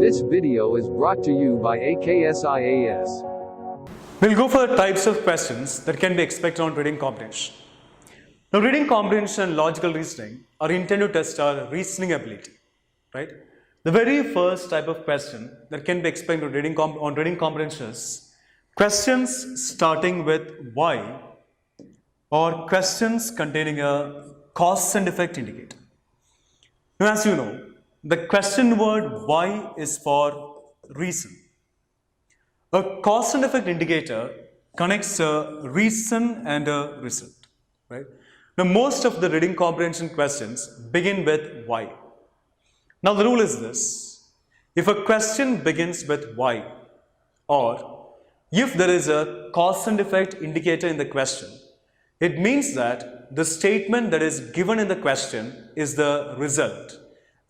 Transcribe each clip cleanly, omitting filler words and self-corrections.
This video is brought to you by AKSIAS. We'll go for the types of questions that can be expected on reading comprehension. Now, reading comprehension and logical reasoning are intended to test our reasoning ability, right? The very first type of question that can be expected on reading comprehension is questions starting with why or questions containing a cause and effect indicator. Now, as you know, the question word why is for reason. A cause and effect indicator connects a reason and a result, right? Now, most of the reading comprehension questions begin with why. Now, the rule is this: if a question begins with why, or if there is a cause and effect indicator in the question, it means that the statement that is given in the question is the result.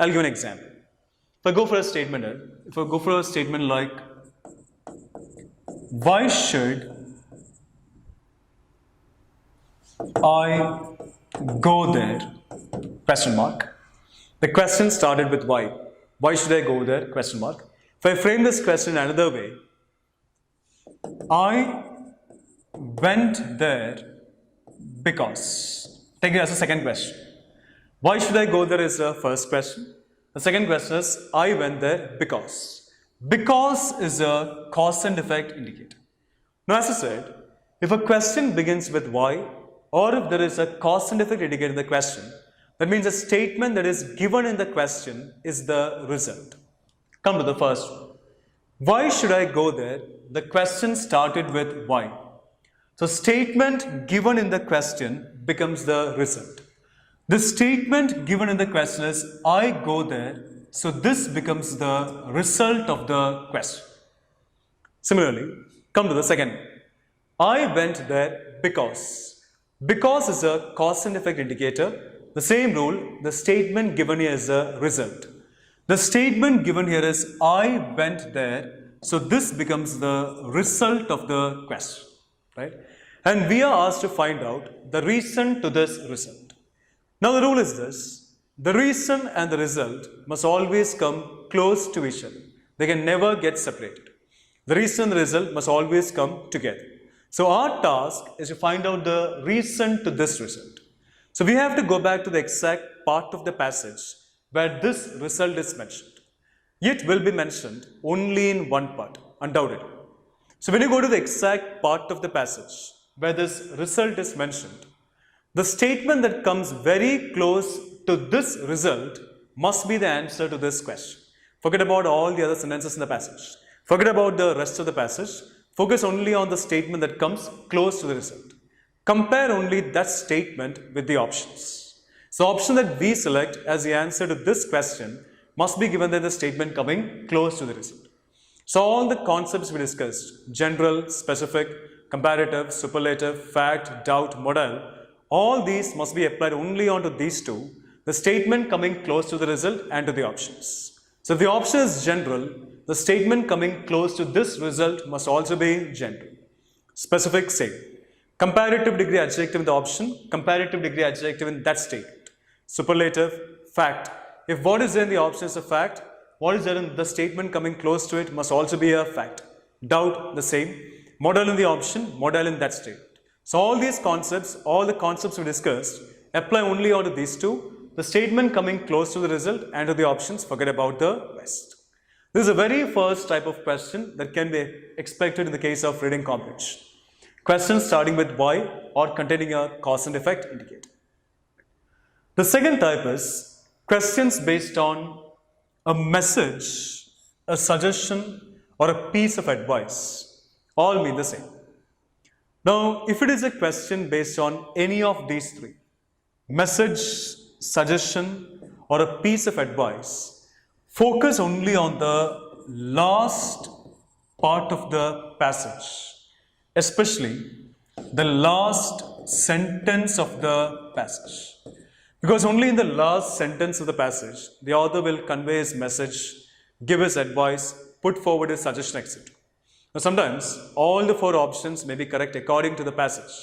I'll give an example. If I go for a statement like, why should I go there? Question mark. The question started with why. Why should I go there? Question mark. If I frame this question another way, I went there because. Take it as a second question. Why should I go there is the first question. The second question is, I went there because. Because is a cause and effect indicator. Now, as I said, if a question begins with why, or if there is a cause and effect indicator in the question, that means a statement that is given in the question is the result. Come to the first one. Why should I go there? The question started with why. So, statement given in the question becomes the result. The statement given in the question is, I go there, so this becomes the result of the question. Similarly, come to the second. I went there because. Because is a cause and effect indicator. The same rule, the statement given here is a result. The statement given here is, I went there, so this becomes the result of the question, right? And we are asked to find out the reason to this result. Now, the rule is this: the reason and the result must always come close to each other. They can never get separated. The reason and the result must always come together. So, our task is to find out the reason to this result. So, we have to go back to the exact part of the passage where this result is mentioned. It will be mentioned only in one part, undoubtedly. So, when you go to the exact part of the passage where this result is mentioned, the statement that comes very close to this result must be the answer to this question. Forget about all the other sentences in the passage. Forget about the rest of the passage. Focus only on the statement that comes close to the result. Compare only that statement with the options. So, the option that we select as the answer to this question must be given by the statement coming close to the result. So, all the concepts we discussed, general, specific, comparative, superlative, fact, doubt, modal, all these must be applied only onto these two, the statement coming close to the result and to the options. So, if the option is general, the statement coming close to this result must also be general. Specific, same. Comparative degree adjective in the option, comparative degree adjective in that statement. Superlative, fact. If what is there in the option is a fact, what is there in the statement coming close to it must also be a fact. Doubt, the same. Modal in the option, modal in that statement. So, all these concepts, all the concepts we discussed apply only onto these two, the statement coming close to the result and to the options, forget about the rest. This is the very first type of question that can be expected in the case of reading comprehension. Questions starting with why or containing a cause and effect indicator. The second type is questions based on a message, a suggestion, or a piece of advice. All mean the same. Now, if it is a question based on any of these three, message, suggestion, or a piece of advice, focus only on the last part of the passage, especially the last sentence of the passage. Because only in the last sentence of the passage, the author will convey his message, give his advice, put forward his suggestion, etc. Now, sometimes all the four options may be correct according to the passage,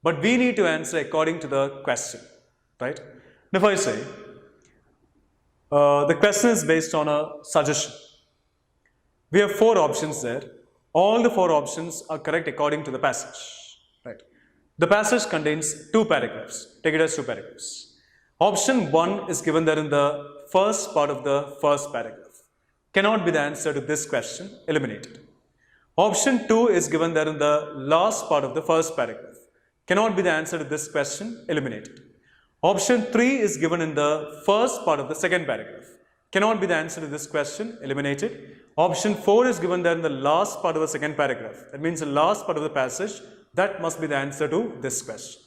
but we need to answer according to the question, right? And if I say, the question is based on a suggestion, We have 4 options there. All the 4 options are correct according to the passage. Right. The passage contains 2 paragraphs. Take it as 2 paragraphs. Option 1 is given there in the first part of the first paragraph. Cannot be the answer to this question. Eliminated. Option 2 is given there in the last part of the first paragraph. Cannot be the answer to this question. Eliminated. Option 3 is given in the first part of the second paragraph. Cannot be the answer to this question. Eliminated. Option 4 is given there in the last part of the second paragraph. That means the last part of the passage. That must be the answer to this question.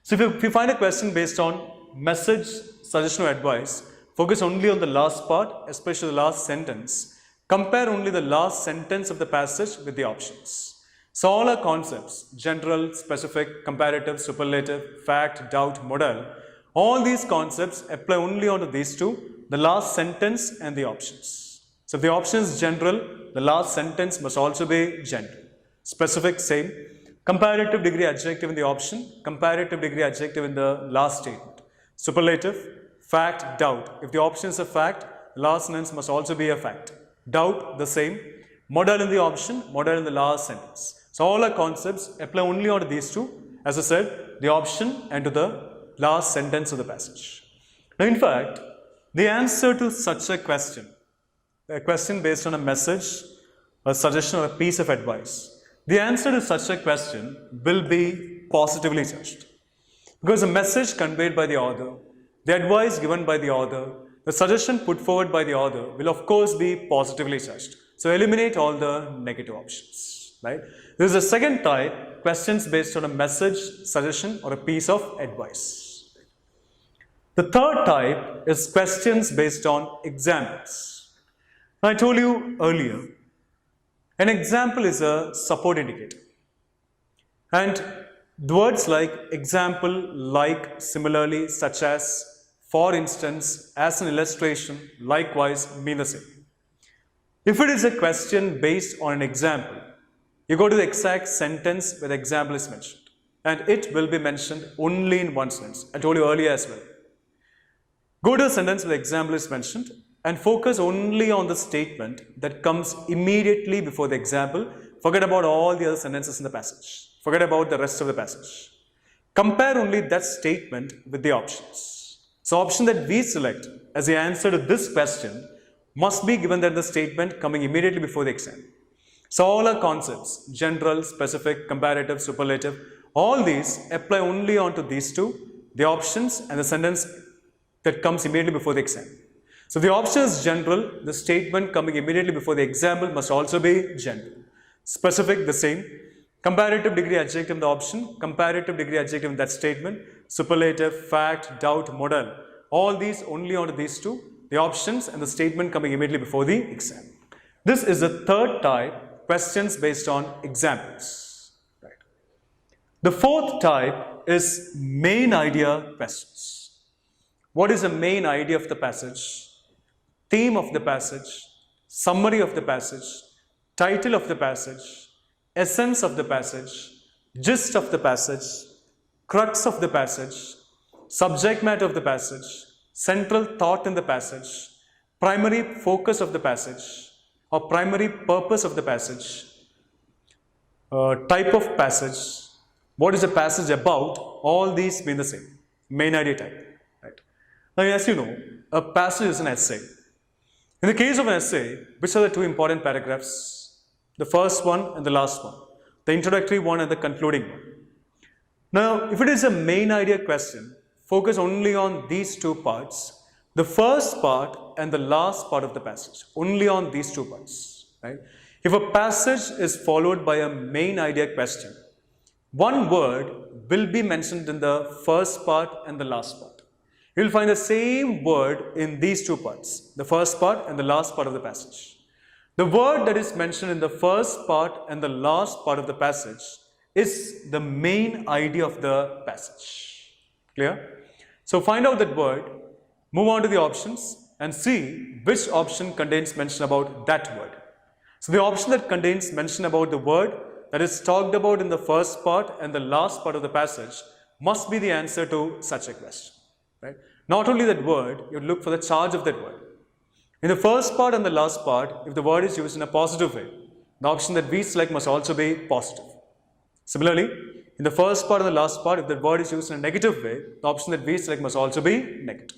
So if you find a question based on message, suggestion or advice, focus only on the last part, especially the last sentence. Compare only the last sentence of the passage with the options. So all our concepts, general, specific, comparative, superlative, fact, doubt, modal, all these concepts apply only onto these two, the last sentence and the options. So if the option is general, the last sentence must also be general. Specific, same. Comparative degree adjective in the option, comparative degree adjective in the last statement. Superlative, fact, doubt. If the option is a fact, the last sentence must also be a fact. Doubt, the same. Modal in the option, modal in the last sentence. So all our concepts apply only on these two, as I said, the option and to the last sentence of the passage. Now in fact, the answer to such a question based on a message, a suggestion or a piece of advice, the answer to such a question will be positively judged. Because the message conveyed by the author, the advice given by the author, the suggestion put forward by the author will of course be positively judged. So eliminate all the negative options, right? There is a second type, questions based on a message, suggestion or a piece of advice. The third type is questions based on examples. Now I told you earlier, an example is a support indicator. And the words like example, like, similarly, such as, for instance, as an illustration, likewise mean the same. If it is a question based on an example, you go to the exact sentence where the example is mentioned. And it will be mentioned only in one sentence. I told you earlier as well. Go to a sentence where the example is mentioned and focus only on the statement that comes immediately before the example. Forget about all the other sentences in the passage. Forget about the rest of the passage. Compare only that statement with the options. So option that we select as the answer to this question must be given that the statement coming immediately before the example. So all our concepts, general, specific, comparative, superlative, all these apply only onto these two, the options and the sentence that comes immediately before the example. So the option is general, the statement coming immediately before the example must also be general. Specific, the same. Comparative degree adjective in the option, comparative degree adjective in that statement, superlative, fact, doubt, modal. All these only onto these two, the options and the statement coming immediately before the example. This is the third type, questions based on examples. Right. The fourth type is main idea questions. What is the main idea of the passage? Theme of the passage, summary of the passage, title of the passage, essence of the passage, gist of the passage, crux of the passage, subject matter of the passage, central thought in the passage, primary focus of the passage, or primary purpose of the passage, type of passage, what is the passage about, all these mean the same, main idea type. Right? Now as you know, a passage is an essay. In the case of an essay, which are the two important paragraphs? The first one and the last one. The introductory one and the concluding one. Now, if it is a main idea question, focus only on these two parts. The first part and the last part of the passage. Only on these two parts. Right? If a passage is followed by a main idea question, one word will be mentioned in the first part and the last part. You will find the same word in these two parts, the first part and the last part of the passage. The word that is mentioned in the first part and the last part of the passage is the main idea of the passage. Clear? So find out that word, move on to the options and see which option contains mention about that word. So the option that contains mention about the word that is talked about in the first part and the last part of the passage must be the answer to such a question. Right? Not only that word, you look for the charge of that word. In the first part and the last part, if the word is used in a positive way, the option that we select must also be positive. Similarly, in the first part and the last part, if the word is used in a negative way, the option that we select must also be negative.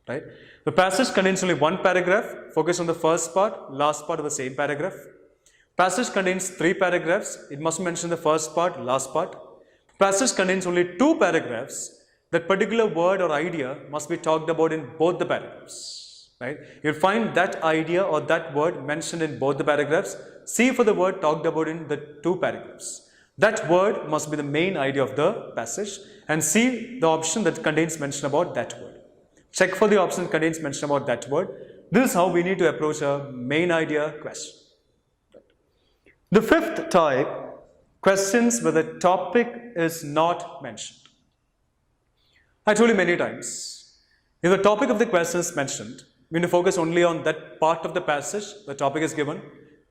Right? The passage contains only one paragraph. Focus on the first part, last part of the same paragraph. Passage contains 3 paragraphs. It must mention the first part, last part. Passage contains only 2 paragraphs. That particular word or idea must be talked about in both the paragraphs. Right? You'll find that idea or that word mentioned in both the paragraphs. See for the word talked about in the 2 paragraphs. That word must be the main idea of the passage, and see the option that contains mention about that word. Check for the option that contains mention about that word. This is how we need to approach a main idea question. The fifth type, questions where the topic is not mentioned. I told you many times, if the topic of the question is mentioned, we need to focus only on that part of the passage the topic is given,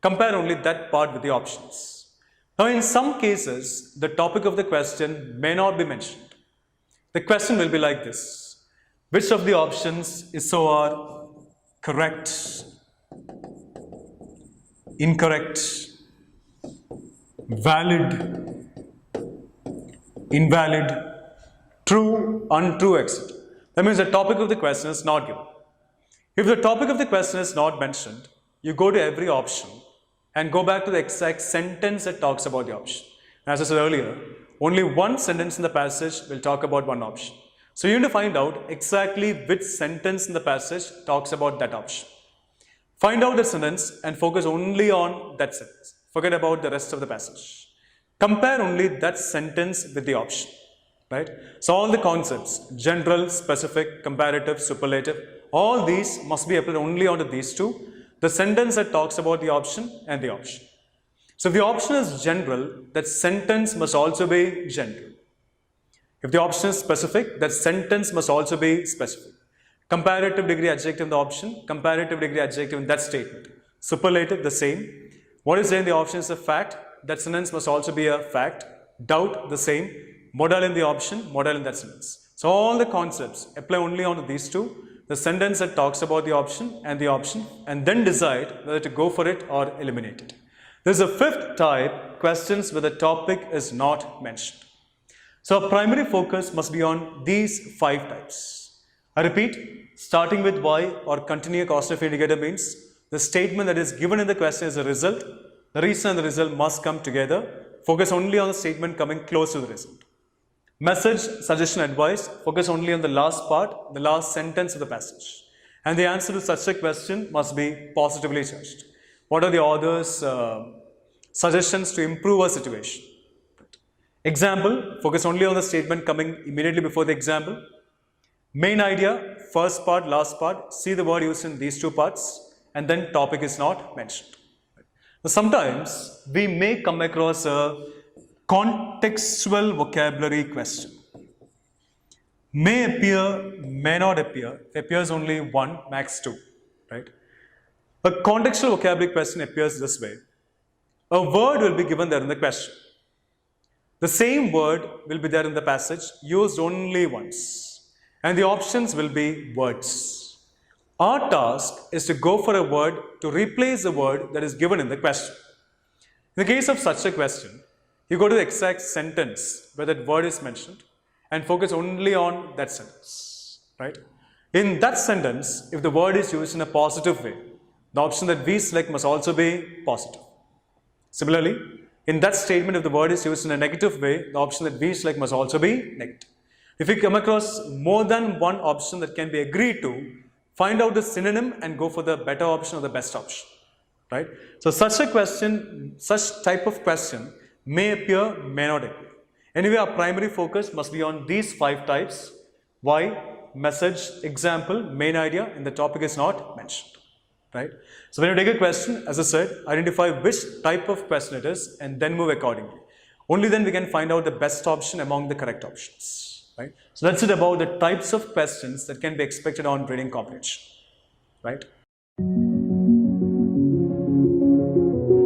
compare only that part with the options. Now in some cases, the topic of the question may not be mentioned. The question will be like this: which of the options is so are correct, incorrect, valid, invalid, true, untrue, etc. That means the topic of the question is not given. If the topic of the question is not mentioned, you go to every option and go back to the exact sentence that talks about the option. As I said earlier, only one sentence in the passage will talk about one option. So you need to find out exactly which sentence in the passage talks about that option. Find out the sentence and focus only on that sentence. Forget about the rest of the passage. Compare only that sentence with the option. Right? So all the concepts, general, specific, comparative, superlative, all these must be applied only onto these two. The sentence that talks about the option and the option. So if the option is general, that sentence must also be general. If the option is specific, that sentence must also be specific. Comparative degree adjective in the option, comparative degree adjective in that statement. Superlative, the same. What is there in the option is a fact, that sentence must also be a fact. Doubt, the same. Modal in the option, modal in that sentence. So all the concepts apply only on these two. The sentence that talks about the option, and then decide whether to go for it or eliminate it. There's a fifth type, questions where the topic is not mentioned. So our primary focus must be on these 5 types. I repeat, starting with why or continuous causative indicator means the statement that is given in the question is a result. The reason and the result must come together. Focus only on the statement coming close to the result. Message, suggestion, advice, focus only on the last part, the last sentence of the passage. And the answer to such a question must be positively charged. What are the author's suggestions to improve a situation? Example, focus only on the statement coming immediately before the example. Main idea, first part, last part, see the word used in these 2 parts, and then topic is not mentioned. Now, sometimes we may come across a contextual vocabulary question. May appear, may not appear. It appears only 1, max 2. Right? A contextual vocabulary question appears this way. A word will be given there in the question. The same word will be there in the passage, used only once. And the options will be words. Our task is to go for a word to replace the word that is given in the question. In the case of such a question, you go to the exact sentence where that word is mentioned and focus only on that sentence. Right? In that sentence, if the word is used in a positive way, the option that we select must also be positive. Similarly, in that statement, if the word is used in a negative way, the option that we select must also be negative. If we come across more than one option that can be agreed to, find out the synonym and go for the better option or the best option. Right? So such a question, such type of question may appear, may not appear. Anyway, our primary focus must be on these 5 types: why, message, example, main idea, and the topic is not mentioned. Right? So when you take a question, as I said, identify which type of question it is and then move accordingly. Only then we can find out the best option among the correct options. Right? So that's it about the types of questions that can be expected on reading comprehension. Right?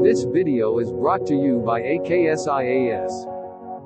This video is brought to you by AKSIAS.